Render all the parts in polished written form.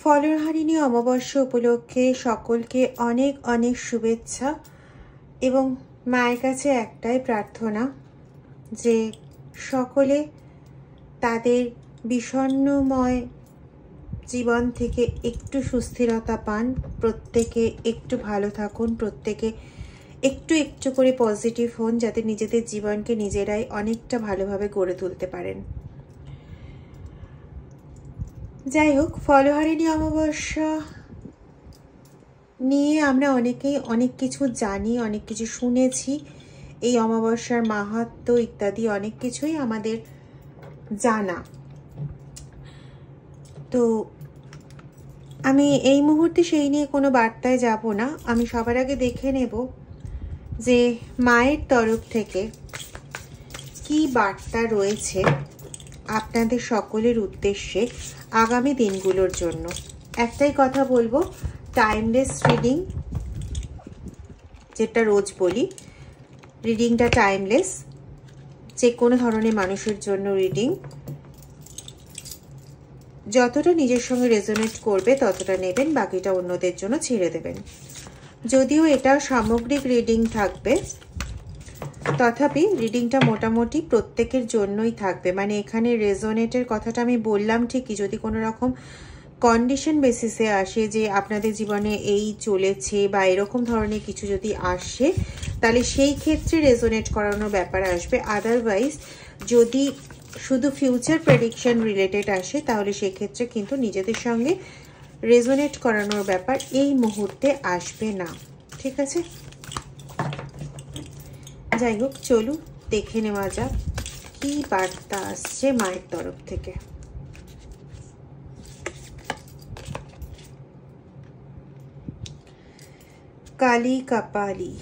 ফলহারিণী অমাবস্যা উপলক্ষে সকলকে অনেক অনেক শুভেচ্ছা এবং মায়ের কাছে একটাই প্রার্থনা যে সকলে তাদের বিষণ্ণময় জীবন থেকে একটু সুস্থিরতা পান, প্রত্যেকে একটু ভালো থাকুন, প্রত্যেকে একটু একটু করে পজিটিভ হন, যাতে নিজেদের জীবনকে নিজেরাই অনেকটা ভালোভাবে গড়ে তুলতে পারেন। যাই হোক, ফলহারিণী অমাবস্যা নিয়ে আমরা অনেকেই অনেক কিছু জানি, অনেক কিছু শুনেছি। এই অমাবস্যার মাহাত্ম্য ইত্যাদি অনেক কিছুই আমাদের জানা। তো আমি এই মুহূর্তে সেই নিয়ে কোনো বার্তায় যাব না। আমি সবার আগে দেখে নেব যে মায়ের তরফ থেকে কি বার্তা রয়েছে আপনাদের সকলের উদ্দেশ্যে আগামী দিনগুলোর জন্য। একটাই কথা বলবো, টাইমলেস রিডিং, যেটা রোজ বলি, রিডিংটা টাইমলেস, যে কোনো ধরনের মানুষের জন্য রিডিং। যতটা নিজের সঙ্গে রেজোনেট করবে ততটা নেবেন, বাকিটা অন্যদের জন্য ছেড়ে দেবেন। যদিও এটা সামগ্রিক রিডিং থাকবে, তথাপি রিডিংটা মোটামুটি প্রত্যেকের জন্যই থাকবে। মানে এখানে রেজোনেটের কথাটা আমি বললাম ঠিকই, যদি কোনো রকম কন্ডিশন বেসিসে আসে যে আপনাদের জীবনে এই চলেছে বা এরকম ধরনের কিছু যদি আসে, তাহলে সেই ক্ষেত্রে রেজোনেট করানোর ব্যাপার আসবে। আদারওয়াইজ যদি শুধু ফিউচার প্রেডিকশন রিলেটেড আসে, তাহলে সেক্ষেত্রে কিন্তু নিজেদের সঙ্গে রেজোনেট করানোর ব্যাপার এই মুহূর্তে আসবে না। ঠিক আছে? যাই হোক, চলুন দেখে নেওয়া যাক কি বার্তা আসছে মায়ের তরফ থেকে। কালী কপালী,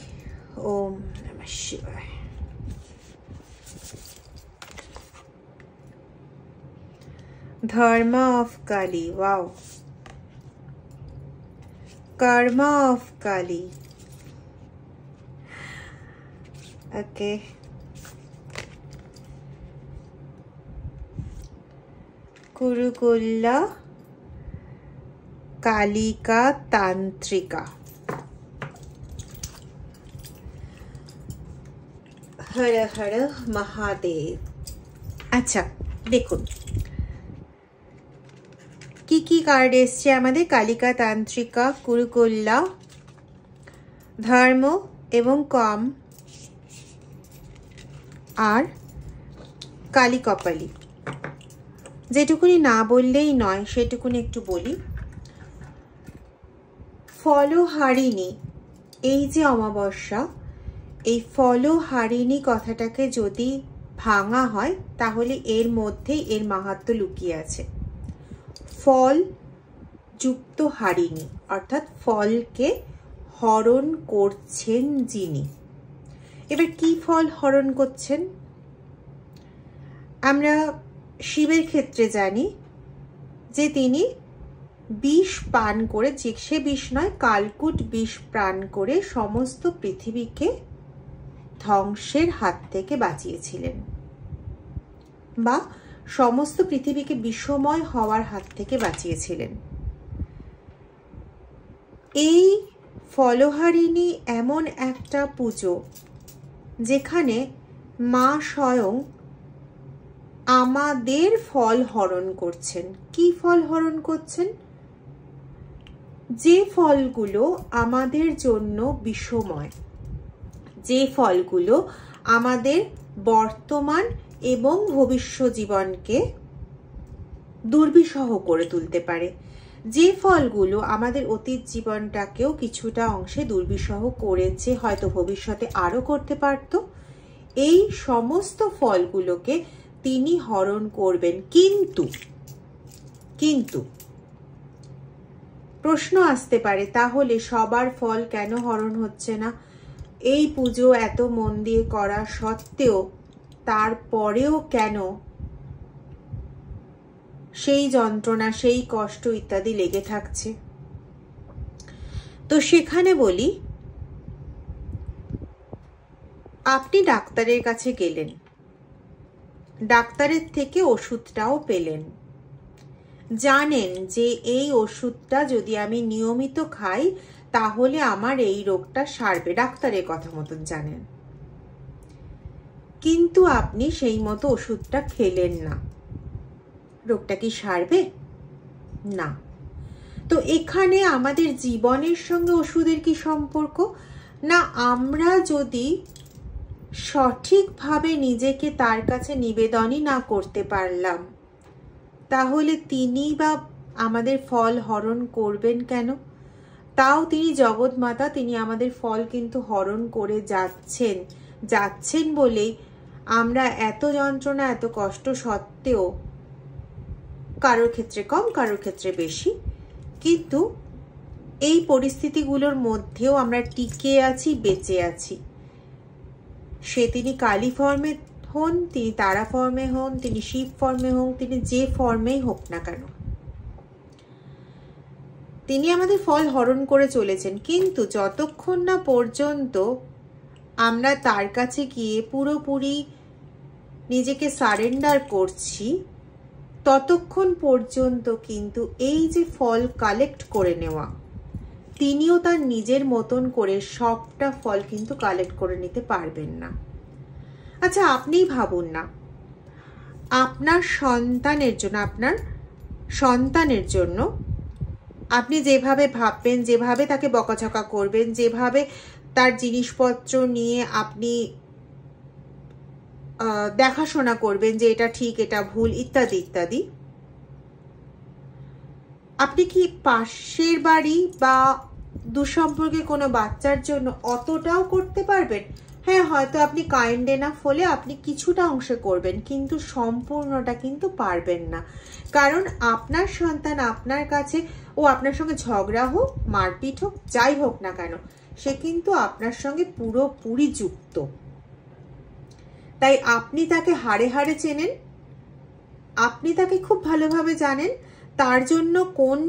ওম নমঃ শিবায়। Dharma of Kali, wow. Karma of Kali. Okay. Kurukulla Kalika Tantrika. Har Har Mahadev. আচ্ছা, দেখুন কি কি কার্ড এসছে আমাদের। কালিকা তান্ত্রিকা, কুরুকুল্লা, ধর্ম এবং কম, আর কালী কপালী। যেটুকুনি না বললেই নয় সেটুকুনি একটু বলি। ফলহারিণী, এই যে অমাবস্যা, এই ফলহারিণী কথাটাকে যদি ভাঙা হয় তাহলে এর মধ্যেই এর মাহাত্ম্য লুকিয়ে আছে। ফল যুক্ত হারিণী, অর্থাৎ ফলকে হরণ করছেন যিনি। এবার কি ফল হরণ করছেন? আমরা শিবের ক্ষেত্রে জানি যে তিনি বিষ পান করে, যে সে বিষ নয়, কালকুট বিষ পান করে সমস্ত পৃথিবীকে ধ্বংসের হাত থেকে বাঁচিয়েছিলেন, বা সমস্ত পৃথিবীকে বিষময় হওয়ার হাত থেকে বাঁচিয়েছিলেন। এই ফলহারিণী এমন একটা পুজো যেখানে মা স্বয়ং আমাদের ফল হরণ করছেন। কি ফল হরণ করছেন? যে ফলগুলো আমাদের জন্য বিষময়, যে ফলগুলো আমাদের বর্তমান এবং ভবিষ্যৎ জীবনকে দুর্বিষহ করে তুলতে পারে, যে ফলগুলো আমাদের অতীত জীবনটাকেও কিছুটা অংশে দুর্বিষহ করেছে, হয়তো ভবিষ্যতে আরো করতে পারত, এই সমস্ত ফলগুলোকে তিনি হরণ করবেন। কিন্তু প্রশ্ন আসতে পারে, তাহলে সবার ফল কেন হরণ হচ্ছে না? এই পুজো এত মন দিয়ে করা সত্ত্বেও তারপরেও কেন সেই যন্ত্রণা, সেই কষ্ট ইত্যাদি লেগে থাকছে? তো সেখানে বলি, আপনি ডাক্তারের কাছে গেলেন, ডাক্তারের থেকে ওষুধটাও পেলেন, জানেন যে এই ওষুধটা যদি আমি নিয়মিত খাই তাহলে আমার এই রোগটা সারবে, ডাক্তারের কথা মতন জানেন, কিন্তু আপনি সেই মতো ওষুধটা খেলেন না, রোগটা কি সারবে? না। তো এখানে আমাদের জীবনের সঙ্গে ওষুধের কি সম্পর্ক? না, আমরা যদি সঠিকভাবে নিজেকে তার কাছে নিবেদনই না করতে পারলাম তাহলে তিনি বা আমাদের ফল হরণ করবেন কেন? তাও তিনি জগৎমাতা, তিনি আমাদের ফল কিন্তু হরণ করে যাচ্ছেন বলেই আমরা এত যন্ত্রণা এত কষ্ট সত্ত্বেও, কারোর ক্ষেত্রে কম কারোর ক্ষেত্রে বেশি, কিন্তু এই পরিস্থিতিগুলোর মধ্যেও আমরা টিকে আছি, বেঁচে আছি। সে তিনি কালী ফর্মে হন, তিনি তারা ফর্মে হন, তিনি শিব ফর্মে হন, তিনি যে ফর্মেই হোক না কেন, তিনি আমাদের ফল হরণ করে চলেছেন। কিন্তু যতক্ষণ না পর্যন্ত আমরা তার কাছে গিয়ে পুরোপুরি নিজেকে সারেন্ডার করছি ততক্ষণ পর্যন্ত কিন্তু এই যে ফল কালেক্ট করে নেওয়া, তিনিও তার নিজের মতন করে সবটা ফল কিন্তু কালেক্ট করে নিতে পারবেন না। আচ্ছা, আপনিই ভাবুন না, আপনার সন্তানের জন্য আপনি যেভাবে ভাববেন, যেভাবে তাকে বকাঝকা করবেন, যেভাবে তার জিনিসপত্র নিয়ে আপনি দেখাশোনা করবেন যে এটা ঠিক এটা ভুল ইত্যাদি ইত্যাদি, আপনি কি পাশের বাড়ি বা দুঃসম্পর্কে কোনো বাচ্চার জন্য অতটাও করতে পারবেন? হ্যাঁ, হয়তো আপনি কাইন্ড এনাফ হলে আপনি কিছুটা অংশে করবেন, কিন্তু সম্পূর্ণটা কিন্তু পারবেন না। কারণ আপনার সন্তান আপনার কাছে, ও আপনার সঙ্গে ঝগড়া হোক, মারপিট হোক, যাই হোক না কেন, সে কিন্তু আপনার সঙ্গে পুরোপুরি যুক্ত। তাই আপনি তাকে হাড়ে হাড়ে চেনেন, আপনি তাকে খুব ভালোভাবে জানেন, তার জন্য কোন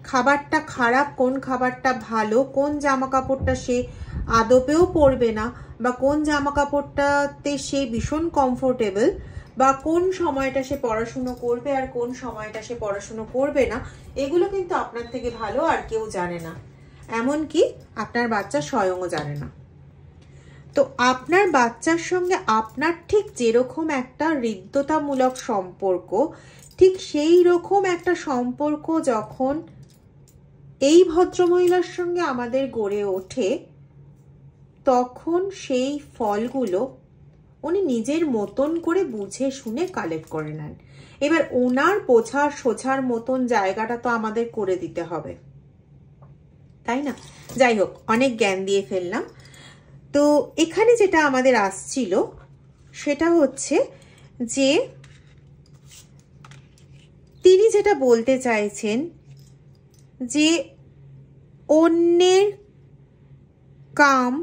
খাবারটা খারাপ, কোন খাবারটা ভালো, কোন জামা কাপড়টা সে আদপেও পরবে না, বা কোন জামা কাপড়টাতে সে ভীষণ কমফোর্টেবল, বা কোন সময়টা সে পড়াশুনো করবে আর কোন সময়টা সে পড়াশুনো করবে না, এগুলো কিন্তু আপনার থেকে ভালো আর কেউ জানে না, এমনকি আপনার বাচ্চা স্বয়ংও জানে না। তো আপনার বাচ্চার সঙ্গে আপনার ঠিক যেরকম একটা হৃদ্যতামূলক সম্পর্ক, ঠিক সেই রকম একটা সম্পর্ক যখন এই ভদ্রমহিলার সঙ্গে আমাদের গড়ে ওঠে, তখন সেই ফলগুলো উনি নিজের মতন করে বুঝে শুনে কালেক্ট করে নেন। এবার ওনার বোঝার সোঝার মতন জায়গাটা তো আমাদের করে দিতে হবে, তাই না? যাই হোক, অনেক জ্ঞান দিয়ে ফেললাম। তো এখানে যেটা আমাদের আসছিল সেটা হচ্ছে যে তিনি যেটা বলতে চাইছেন যে অন্যের কাম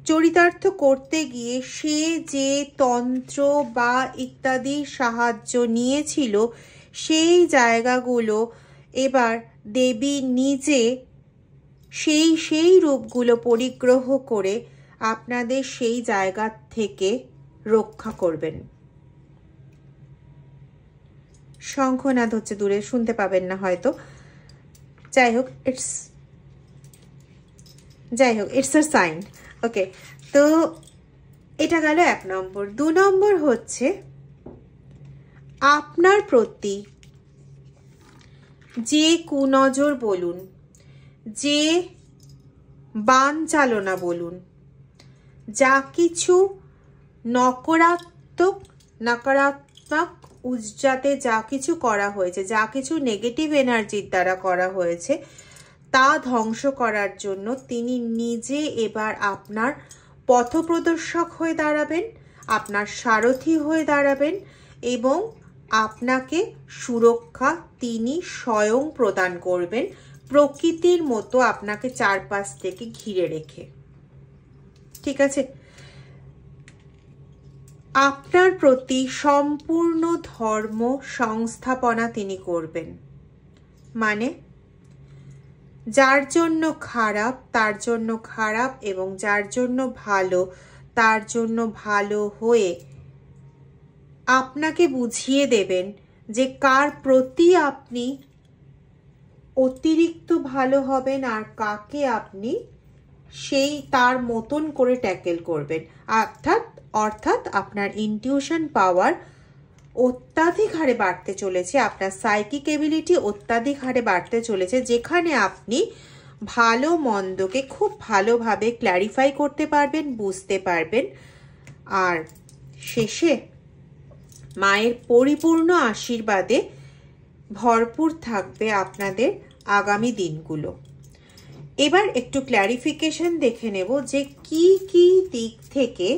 চরিতার্থ করতে গিয়ে সে যে তন্ত্র বা ইত্যাদি সাহায্য নিয়েছিল, সেই জায়গাগুলো এবার দেবী নিজে সেই রূপগুলো পরিগ্রহ করে আপনাদের সেই জায়গা থেকে রক্ষা করবেন। শঙ্খনাদ হচ্ছে দূরে, শুনতে পাবেন না হয়তো। যাই হোক, ইটস আ সাইন। ওকে, তো এটা গেল 1 নম্বর। 2 নম্বর হচ্ছে আপনার প্রতি যে কুনজর বলুন, যে বান চালনা বলুন, যা কিছু নকারাত্মক উজ্জাতে যা কিছু করা হয়েছে, যা কিছু নেগেটিভ এনার্জির দ্বারা করা হয়েছে, তা ধ্বংস করার জন্য তিনি নিজে এবার আপনার পথপ্রদর্শক হয়ে দাঁড়াবেন, আপনার সারথি হয়ে দাঁড়াবেন, এবং আপনাকে সুরক্ষা তিনি স্বয়ং প্রদান করবেন, প্রকৃতির মতো আপনাকে চারপাশ থেকে ঘিরে রেখে। ঠিক আছে? আপনার প্রতি সম্পূর্ণ ধর্ম সংস্থাপনা তিনি করবেন। মানে যার জন্য খারাপ তার জন্য খারাপ, এবং যার জন্য ভালো তার জন্য ভালো হয়ে আপনাকে বুঝিয়ে দেবেন যে কার প্রতি আপনি অতিরিক্ত ভালো হবেন আর কাকে আপনি সেই তার মতন করে ট্যাকেল করবেন। অর্থাৎ আপনার ইনটিউশন পাওয়ার অত্যাধিক হারে বাড়তে চলেছে, আপনার সাইকিক এবিলিটি অত্যাধিক হারে বাড়তে চলেছে, যেখানে আপনি ভালো মন্দকে খুব ভালোভাবে ক্ল্যারিফাই করতে পারবেন, বুঝতে পারবেন। আর শেষে মায়ের পরিপূর্ণ আশীর্বাদে ভরপুর থাকবে আপনাদের আগামী দিনগুলো। এবার একটু ক্ল্যারিফিকেশন দেখে নেব যে কি কি দিক থেকে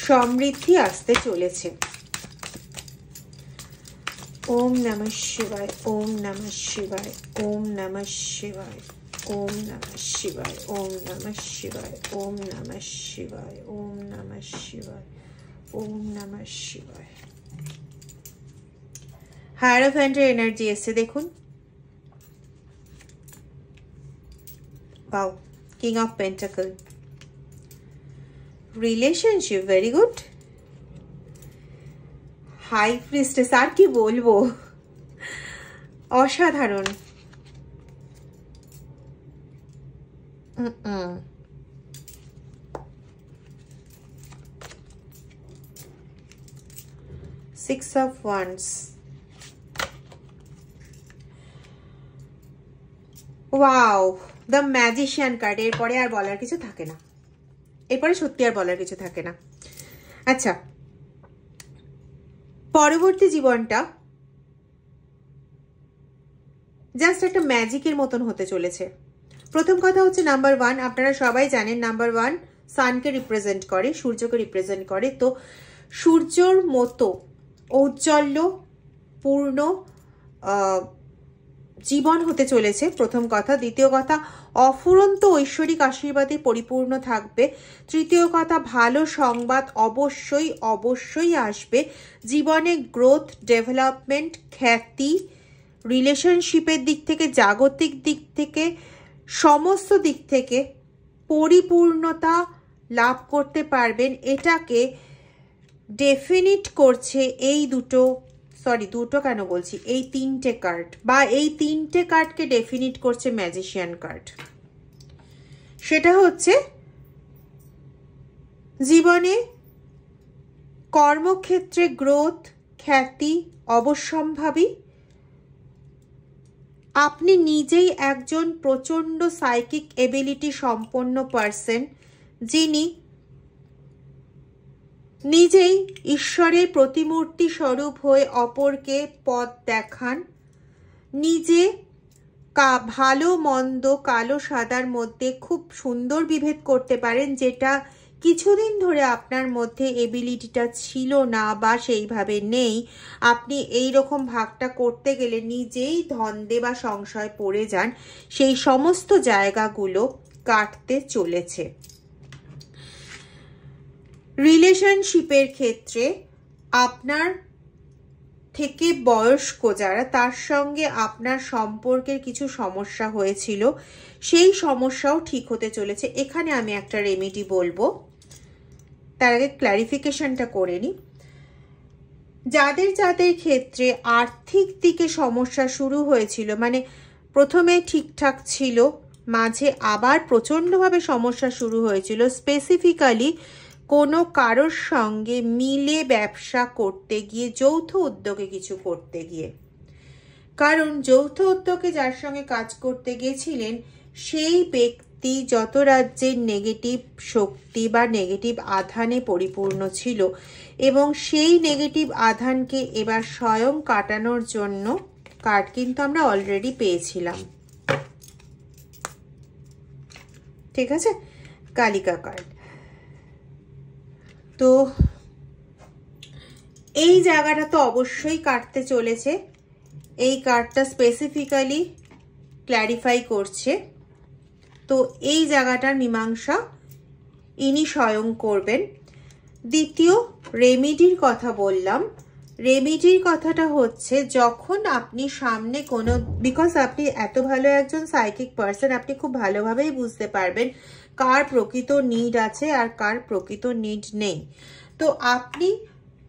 সমৃদ্ধি আসতে চলেছে। ওম নমঃ শিবায়, ওম নমঃ শিবায়, ওম নমঃ শিবায়, ওম নমঃ শিবায়, ওম নমঃ শিবায়, ওম নমঃ শিবায়, ওম নমঃ শিবায়, ওম নমঃ শিবায়। হায়ারোফ্যান্টের এনার্জি এসছে দেখুন। Wow, King of Pentacle. Relationship, very good. High Priestess, আর কি বলবো, অসাধারণ। Six of Wands. Wow, the magician card. এরপরে আর বলার কিছু থাকে না, এরপরে সত্যি আর বলার কিছু থাকে না। আচ্ছা, পরবর্তী জীবনটা জাস্ট একটা ম্যাজিকের মতন হতে চলেছে। প্রথম কথা হচ্ছে নাম্বার 1, আপনারা সবাই জানেন নাম্বার 1 সানকে রিপ্রেজেন্ট করে, সূর্যকে রিপ্রেজেন্ট করে। তো সূর্যর মতো ঔজ্জ্বল্য পূর্ণ জীবন হতে চলেছে, প্রথম কথা। দ্বিতীয় কথা, অফুরন্ত ঐশ্বরিক আশীর্বাদে পরিপূর্ণ থাকবে। তৃতীয় কথা, ভালো সংবাদ অবশ্যই অবশ্যই আসবে। জীবনে গ্রোথ, ডেভেলপমেন্ট, খ্যাতি, রিলেশনশিপের দিক থেকে, জাগতিক দিক থেকে, সমস্ত দিক থেকে পরিপূর্ণতা লাভ করতে পারবেন। এটাকে ডেফিনিট করছে এই দুটো কেন বলছি, এই তিনটে কার্ড, বা এই তিনটে কার্ডকে ডেফিনিট করছে ম্যাজিশিয়ান কার্ড। সেটা হচ্ছে জীবনে কর্মক্ষেত্রে গ্রোথ, খ্যাতি অবশ্যম্ভাবী। আপনি নিজেই একজন প্রচণ্ড সাইকিক এবিলিটি সম্পন্ন পার্সন, যিনি নিজেই ঈশ্বরের প্রতিমূর্তি স্বরূপ হয়ে অপরকে পথ দেখান। নিজে ভালো মন্দ, কালো সাদার মধ্যে খুব সুন্দর বিভেদ করতে পারেন, যেটা কিছুদিন ধরে আপনার মধ্যে এবিলিটিটা ছিল না বা সেইভাবে নেই। আপনি এই রকম ভাগটা করতে গেলে নিজেই দ্বন্দ্বে বা সংশয় পড়ে যান। সেই সমস্ত জায়গাগুলো কাটতে চলেছে। রিলেশনশিপের ক্ষেত্রে আপনার থেকে বয়স্ক যারা, তার সঙ্গে আপনার সম্পর্কের কিছু সমস্যা হয়েছিল, সেই সমস্যাও ঠিক হতে চলেছে। এখানে আমি একটা রেমেডি বলবো, তার আগে ক্ল্যারিফিকেশনটা করে নিই। যাদের যাদের ক্ষেত্রে আর্থিক দিকে সমস্যা শুরু হয়েছিল, মানে প্রথমে ঠিকঠাক ছিল, মাঝে আবার প্রচণ্ডভাবে সমস্যা শুরু হয়েছিল, স্পেসিফিক্যালি কোনো কারোর সঙ্গে মিলে ব্যবসা করতে গিয়ে, যৌথ উদ্যোগে কিছু করতে গিয়ে, কারণ যৌথ উদ্যোগে যার সঙ্গে কাজ করতে গিয়েছিলেন সেই ব্যক্তি যত রাজ্যের নেগেটিভ শক্তি বা নেগেটিভ আধানে পরিপূর্ণ ছিল, এবং সেই নেগেটিভ আধানকে এবার স্বয়ং কাটানোর জন্য কার্ড কিন্তু আমরা অলরেডি পেয়েছিলাম, ঠিক আছে, কালিকা কার্ড। তো এই জায়গাটা তো অবশ্যই কাটতে চলেছে। এই কার্ডটা স্পেসিফিক্যালি ক্ল্যারিফাই করছে। তো এই জায়গাটার মীমাংসা ইনি স্বয়ং করবেন। দ্বিতীয় রেমিডির কথা বললাম। রেমিডির কথাটা হচ্ছে, যখন আপনি সামনে কোনো, বিকজ আপনি এত ভালো একজন সাইকিক পার্সন, আপনি খুব ভালোভাবেই বুঝতে পারবেন কার প্রকৃত নিড আছে আর কার প্রকৃত নিড নেই। তো আপনি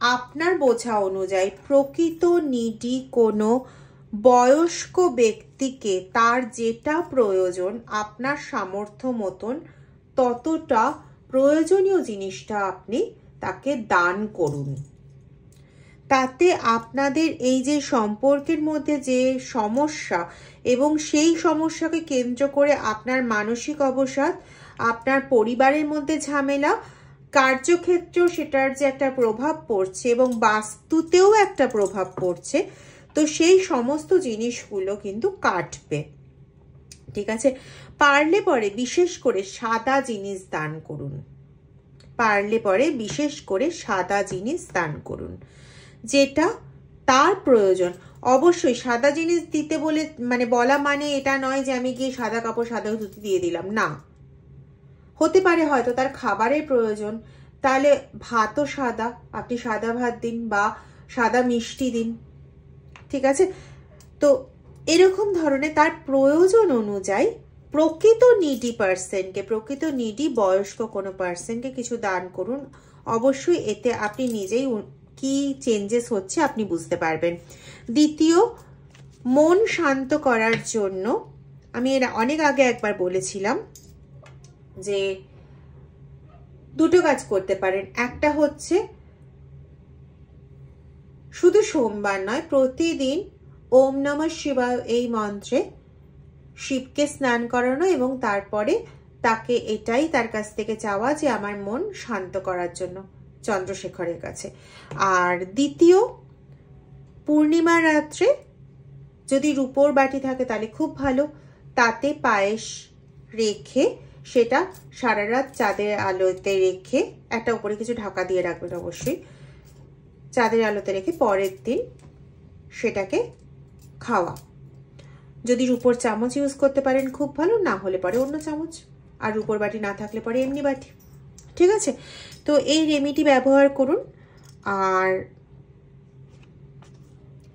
আপনার বোঝা অনুযায়ী প্রকৃত নিডি কোনো বয়স্ক ব্যক্তিকে তার যেটা প্রয়োজন আপনার সামর্থ্য মতন ততটা প্রয়োজনীয় জিনিসটা আপনি তাকে দান করুন। তাতে আপনাদের এই যে সম্পর্কের মধ্যে যে সমস্যা এবং সেই সমস্যাকে কেন্দ্র করে আপনার মানসিক অবসাদ, আপনার পরিবারের মধ্যে ঝামেলা, কার্যক্ষেত্রেও সেটার যে একটা প্রভাব পড়ছে এবং বাস্তুতেও একটা প্রভাব পড়ছে, তো সেই সমস্ত জিনিসগুলো কিন্তু কাটবে। ঠিক আছে, পারলে পরে বিশেষ করে সাদা জিনিস দান করুন। পারলে পরে বিশেষ করে সাদা জিনিস দান করুন, যেটা তার প্রয়োজন। অবশ্যই সাদা জিনিস দিতে বলে বলা মানে এটা নয় যে আমি গিয়ে সাদা কাপড় সাদা ধুতি দিয়ে দিলাম, না। হতে পারে হয়তো তার খাবারের প্রয়োজন, তাহলে ভাতও সাদা, আপনি সাদা ভাত দিন বা সাদা মিষ্টি দিন। ঠিক আছে, তো এরকম ধরনের তার প্রয়োজন অনুযায়ী প্রকৃত নিডি পার্সনকে, প্রকৃত নিডি বয়স্ক কোনো পার্সনকে কিছু দান করুন। অবশ্যই এতে আপনি নিজেই কি চেঞ্জেস হচ্ছে আপনি বুঝতে পারবেন। দ্বিতীয়, মন শান্ত করার জন্য আমি এর অনেক আগে একবার বলেছিলাম যে দুটো কাজ করতে পারেন। একটা হচ্ছে শুধু সোমবার নয়, প্রতিদিন ওম নমঃ শিবায় এই মন্ত্রে শিবকে স্নান করানো এবং তারপরে তাকে এটাই তার কাছ থেকে চাওয়া যে আমার মন শান্ত করার জন্য চন্দ্রশেখরের কাছে। আর দ্বিতীয়, পূর্ণিমা রাত্রে যদি রূপোর বাটি থাকে তাহলে খুব ভালো, তাতে পায়েস রেখে সেটা সারা রাত চাঁদের আলোতে রেখে, একটা উপরে কিছু ঢাকা দিয়ে রাখবেন অবশ্যই, চাঁদের আলোতে রেখে পরের দিন সেটাকে খাওয়া। যদি রূপোর চামচ ইউজ করতে পারেন খুব ভালো, না হলে পরে অন্য চামচ, আর রূপোর বাটি না থাকলে পরে এমনি বাটি। ঠিক আছে, তো এই রেমেডি ব্যবহার করুন। আর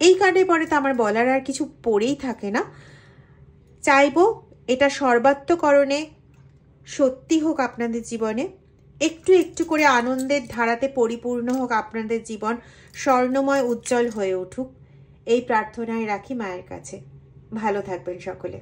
এই কার্ডের পরে তো আমার বলার আর কিছু পড়েই থাকে না। চাইবো এটা সর্বাত্মকরণে সত্যি হোক আপনাদের জীবনে, একটু একটু করে আনন্দের ধারাতে পরিপূর্ণ হোক আপনাদের জীবন, স্বর্ণময় উজ্জ্বল হয়ে উঠুক, এই প্রার্থনায় রাখি মায়ের কাছে। ভালো থাকবেন সকলে।